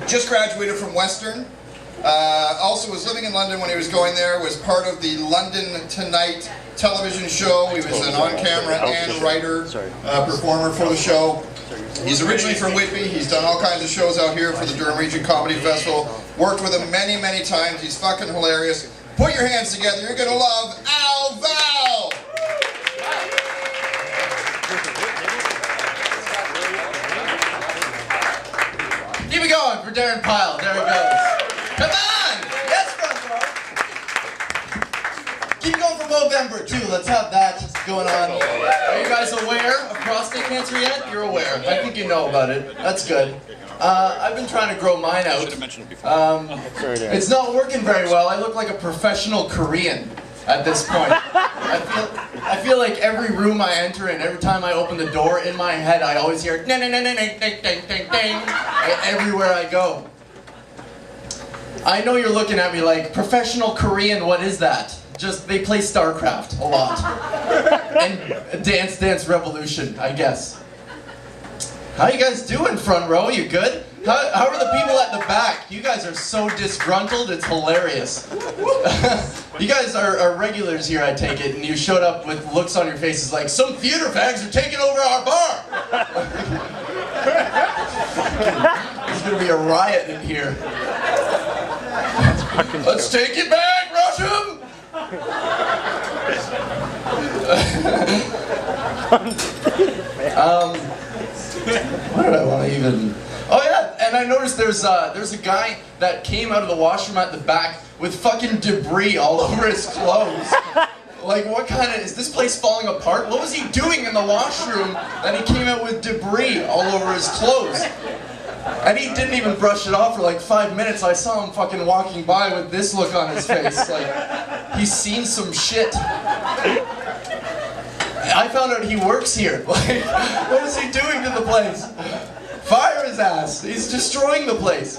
just graduated from Western. Also was living in London when he was going there, was part of the London Tonight television show. He was an on-camera and writer, performer for the show. He's originally from Whitby. He's done all kinds of shows out here for the Durham Region Comedy Festival. Worked with him many, many times. He's fucking hilarious. Put your hands together. You're gonna love VAL. Keep it going for Darren Pyle. There he goes. Come on! Yes, front row. Keep going for November too. Let's have that going on. Are you guys aware of prostate cancer yet? You're aware. I think you know about it. That's good. I've been trying to grow mine out. It's not working very well. I look like a professional Korean at this point. I feel like every room I enter and every time I open the door in my head, I always hear ding ding ding ding ding ding ding ding everywhere I go. I know you're looking at me like, professional Korean, what is that? Just, they play StarCraft a lot. And Dance Dance Revolution, I guess. How you guys doing, front row? You good? How are the people at the back? You guys are so disgruntled, it's hilarious. You guys are regulars here, I take it, and you showed up with looks on your faces like, some theater fags are taking over our bar! There's gonna be a riot in here. Let's take it back, Rusham! What did I want to even... Oh yeah, and I noticed there's a guy that came out of the washroom at the back with fucking debris all over his clothes. Like, what kind of... Is this place falling apart? What was he doing in the washroom that he came out with debris all over his clothes? And he didn't even brush it off for like 5 minutes. I saw him fucking walking by with this look on his face. Like, he's seen some shit. I found out he works here. Like, what is he doing to the place? Fire his ass. He's destroying the place.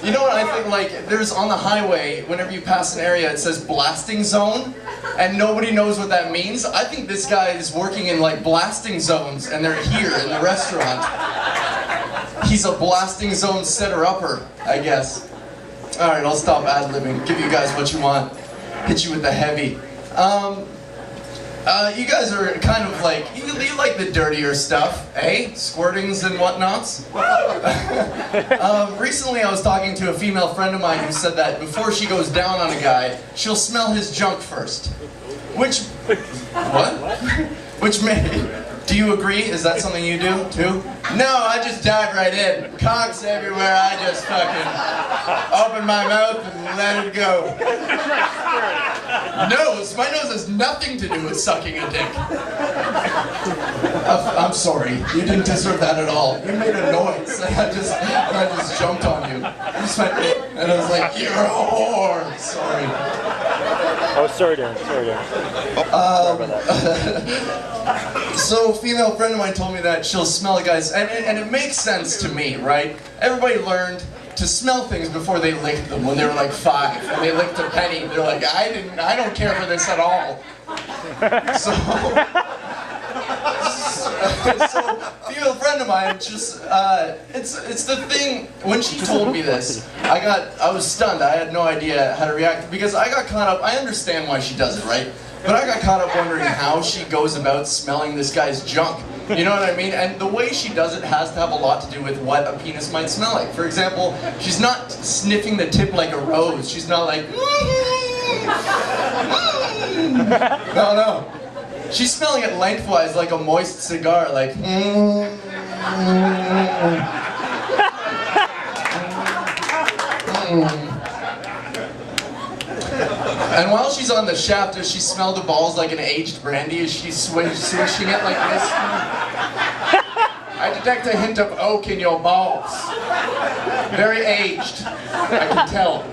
You know what I think, like, there's on the highway, whenever you pass an area, it says blasting zone, and nobody knows what that means. I think this guy is working in, like, blasting zones, and they're here in the restaurant. He's a blasting zone setter-upper, I guess. Alright, I'll stop ad-libbing. Give you guys what you want. Hit you with the heavy. You guys are kind of like, you like the dirtier stuff, eh? Squirtings and whatnots. Recently I was talking to a female friend of mine who said that before she goes down on a guy, she'll smell his junk first. Which, what? Which may, do you agree? Is that something you do, too? No, I just dive right in. Cocks everywhere, I just fucking open my mouth and let it go. Nose? My nose has nothing to do with sucking a dick. I'm sorry, you didn't deserve that at all. You made a noise, and I just jumped on you. I just went, and I was like, you're a whore. Sorry. Oh, sorry, Dan. Sorry, Dan. Sorry about that. So, a female friend of mine told me that she'll smell a guy's, and it makes sense to me, right? Everybody learned to smell things before they licked them when they were like 5. And they licked a penny, they're like, I don't care for this at all. So, female friend of mine, just, it's the thing, when she told me this, I was stunned. I had no idea how to react, because I got caught up. I understand why she does it, right? But I got caught up wondering how she goes about smelling this guy's junk. You know what I mean? And the way she does it has to have a lot to do with what a penis might smell like. For example, she's not sniffing the tip like a rose. She's not like, no. She's smelling it lengthwise like a moist cigar, like, And while she's on the shaft, does she smell the balls like an aged brandy? Is she swishing it like this? I detect a hint of oak in your balls. Very aged. I can tell.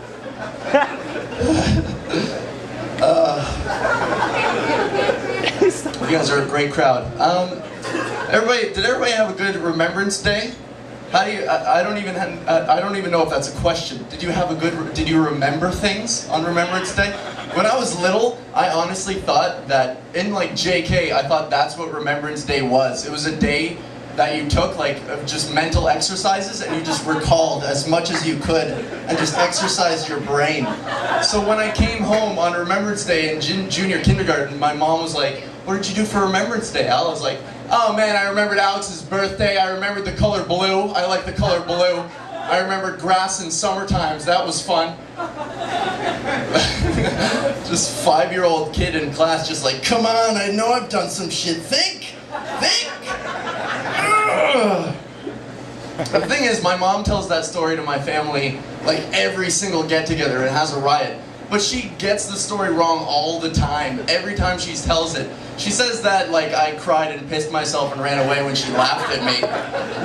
You guys are a great crowd. Did everybody have a good Remembrance Day? How do you? I don't even know if that's a question. Did you remember things on Remembrance Day? When I was little, I honestly thought that in like JK, I thought that's what Remembrance Day was. It was a day that you took, like just mental exercises, and you just recalled as much as you could and just exercised your brain. So when I came home on Remembrance Day in junior kindergarten, my mom was like, "What did you do for Remembrance Day, Al?" I was like, "Oh man, I remembered Alex's birthday, I remembered the color blue, I like the color blue. I remembered grass in summer times, that was fun." Just 5-year-old kid in class just like, "Come on, I know I've done some shit, think! The thing is, my mom tells that story to my family like every single get-together and has a riot. But she gets the story wrong all the time, every time she tells it. She says that like I cried and pissed myself and ran away when she laughed at me,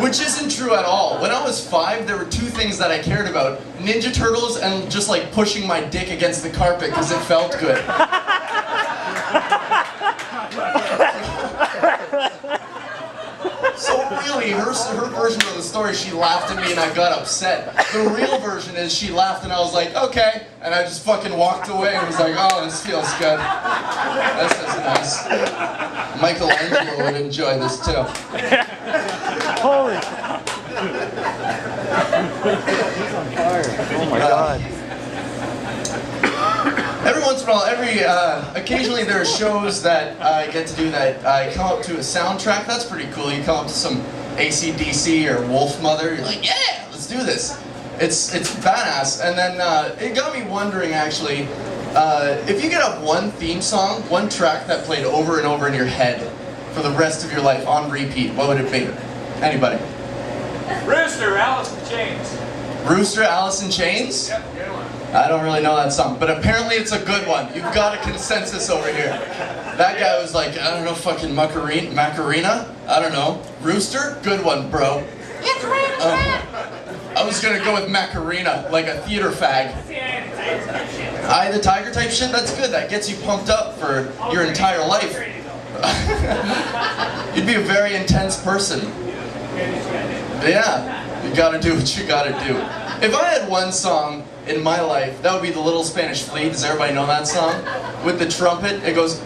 which isn't true at all. When I was 5, there were 2 things that I cared about: Ninja Turtles and just like pushing my dick against the carpet because it felt good. So really, her version of the story, she laughed at me and I got upset. The real version is she laughed and I was like, okay, and I just fucking walked away and was like, oh, this feels good. This is nice. Michelangelo would enjoy this too. Holy! He's on fire. Oh my god. Every once in a while, occasionally there are shows that I get to do that I come up to a soundtrack. That's pretty cool. You come up to some AC/DC or Wolf Mother, you're like, yeah, let's do this. It's badass. And then it got me wondering, actually, if you could have one theme song, one track that played over and over in your head for the rest of your life on repeat, what would it be? Anybody? Rooster, Alice in Chains. Rooster, Alice in Chains? Yep, good one. I don't really know that song, but apparently it's a good one. You've got a consensus over here. That guy was like, I don't know, fucking Macarena? I don't know. Rooster? Good one, bro. I was gonna go with Macarena, like a theater fag. Eye the Tiger type shit? That's good. That gets you pumped up for your entire life. You'd be a very intense person. Yeah, you gotta do what you gotta do. If I had one song in my life, that would be the Little Spanish Flea. Does everybody know that song? With the trumpet, it goes...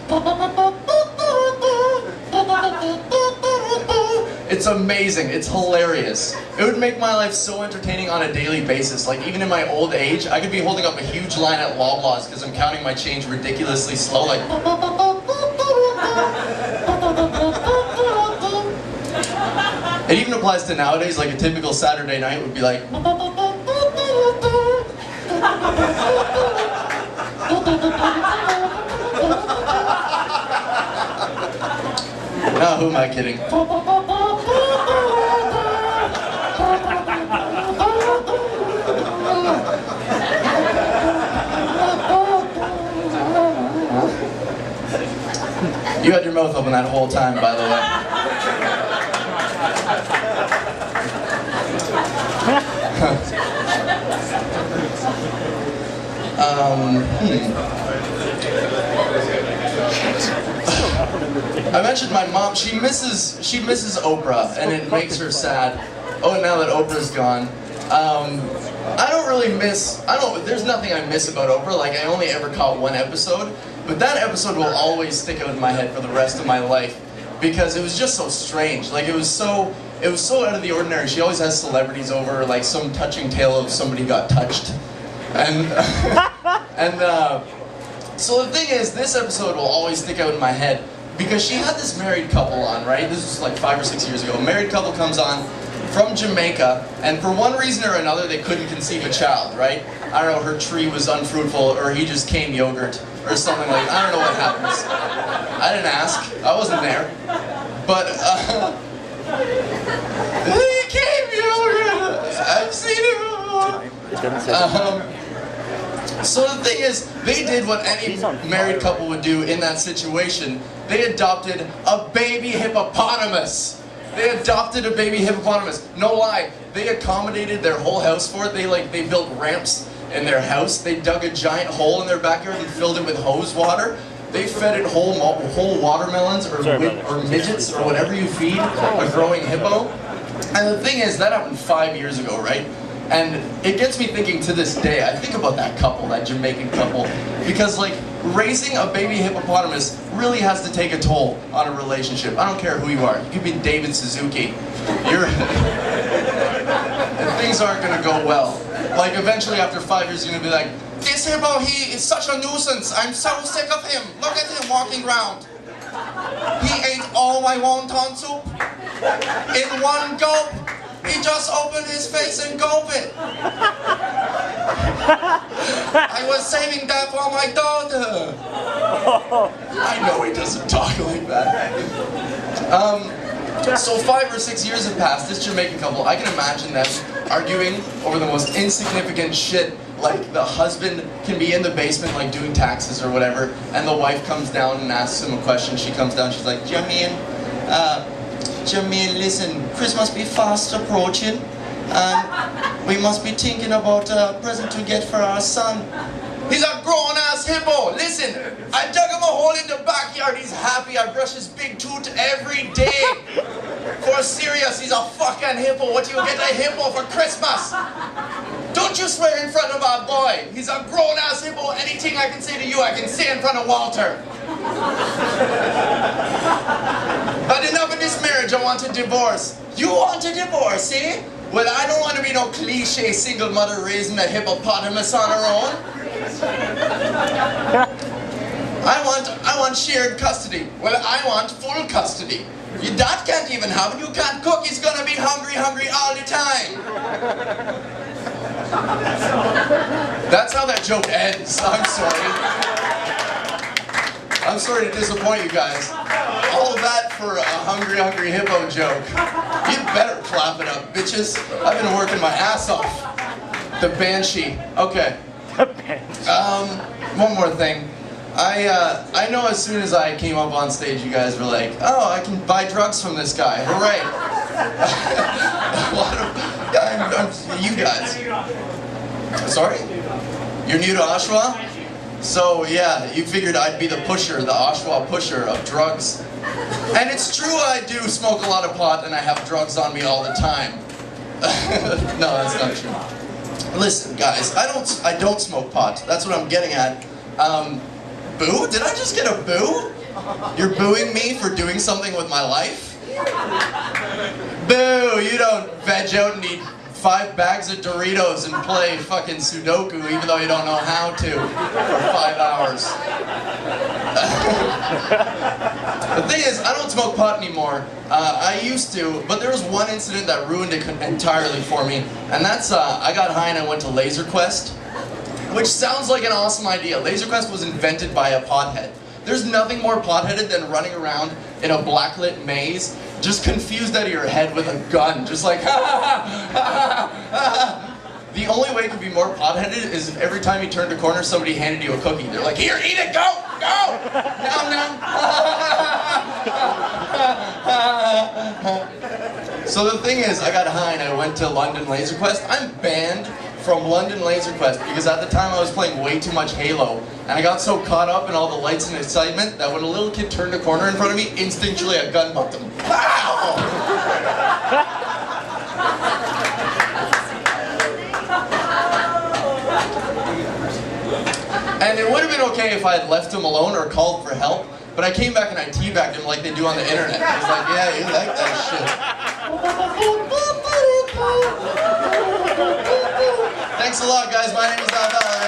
It's amazing, it's hilarious. It would make my life so entertaining on a daily basis. Like even in my old age, I could be holding up a huge line at Loblaws because I'm counting my change ridiculously slow, like... It even applies to nowadays, like a typical Saturday night would be like... Oh, who am I kidding? You had your mouth open that whole time, by the way. I mentioned my mom. She misses Oprah, and it makes her sad. Oh, now that Oprah's gone, I don't really miss. There's nothing I miss about Oprah. Like I only ever caught one episode, but that episode will always stick out in my head for the rest of my life because it was just so strange. Like it was so out of the ordinary. She always has celebrities over, like some touching tale of somebody got touched, and so the thing is, this episode will always stick out in my head because she had this married couple on, right? This was like 5 or 6 years ago. A married couple comes on from Jamaica, and for one reason or another, they couldn't conceive a child, right? I don't know, her tree was unfruitful, or he just came yogurt, or something like that. I don't know what happens. I didn't ask. I wasn't there. But, he came yogurt! I've seen it before! So the thing is, they did what any married couple would do in that situation. They adopted a baby hippopotamus. They adopted a baby hippopotamus. No lie, they accommodated their whole house for it. They built ramps in their house. They dug a giant hole in their backyard and filled it with hose water. They fed it whole watermelons or midgets or whatever you feed a growing hippo. And the thing is, that happened 5 years ago, right? And it gets me thinking to this day. I think about that couple, that Jamaican couple, because like raising a baby hippopotamus really has to take a toll on a relationship. I don't care who you are. You could be David Suzuki. Things aren't gonna go well. Like eventually after 5 years you're gonna be like, this hippo, he is such a nuisance. I'm so sick of him. Look at him walking around. He ate all my wonton soup in one gulp. He just opened his face and gulped it. I was saving that for my daughter. I know he doesn't talk like that. So 5 or 6 years have passed, this Jamaican couple, I can imagine them arguing over the most insignificant shit, like the husband can be in the basement like doing taxes or whatever, and the wife comes down and asks him a question. She comes down, she's like, Jameen, listen, Christmas be fast approaching, and we must be thinking about a present to get for our son. He's a grown-ass hippo. Listen, I dug him a hole in the backyard. He's happy. I brush his big tooth every day. For serious, he's a fucking hippo. What do you get a hippo for Christmas? Don't you swear in front of our boy. He's a grown-ass hippo. Anything I can say to you, I can say in front of Walter. But enough of this marriage. I want a divorce. You want a divorce, eh? Well, I don't want to be no cliche single mother raising a hippopotamus on her own. I want shared custody. Well, I want full custody. Your dad can't even have it. You can't cook. He's gonna be hungry all the time. That's how that joke ends. I'm sorry. I'm sorry to disappoint you guys. All of that for a hungry hippo joke. You better clap it up, bitches. I've been working my ass off. The Banshee. Okay. One more thing. I know as soon as I came up on stage, you guys were like, oh, I can buy drugs from this guy. Hooray. You guys. Sorry? You're new to Oshawa? So yeah, you figured I'd be the pusher, the Oshawa pusher of drugs. And it's true, I do smoke a lot of pot and I have drugs on me all the time. No, that's not true. Listen, guys, I don't smoke pot. That's what I'm getting at. Boo? Did I just get a boo? You're booing me for doing something with my life? Boo! You don't veg out and eat 5 bags of Doritos and play fucking Sudoku even though you don't know how to for 5 hours. The thing is, I don't smoke pot anymore. I used to, but there was one incident that ruined it entirely for me, and that's I got high and I went to Laser Quest, which sounds like an awesome idea. Laser Quest was invented by a pothead. There's nothing more potheaded than running around in a blacklit maze, just confused out of your head with a gun, just like, ha ha ha ha ha. The only way it could be more potheaded is if every time you turned a corner, somebody handed you a cookie. They're like, here, eat it, go, go, nom. So the thing is, I got high and I went to London Laser Quest. I'm banned from London Laser Quest because at the time I was playing way too much Halo, and I got so caught up in all the lights and excitement that when a little kid turned a corner in front of me, instinctually I gun bucked him. Pow! And it would have been okay if I had left him alone or called for help, but I came back and I teabagged him like they do on the internet. I was like, yeah, you like that shit. Thanks a lot, guys. My name is VAL.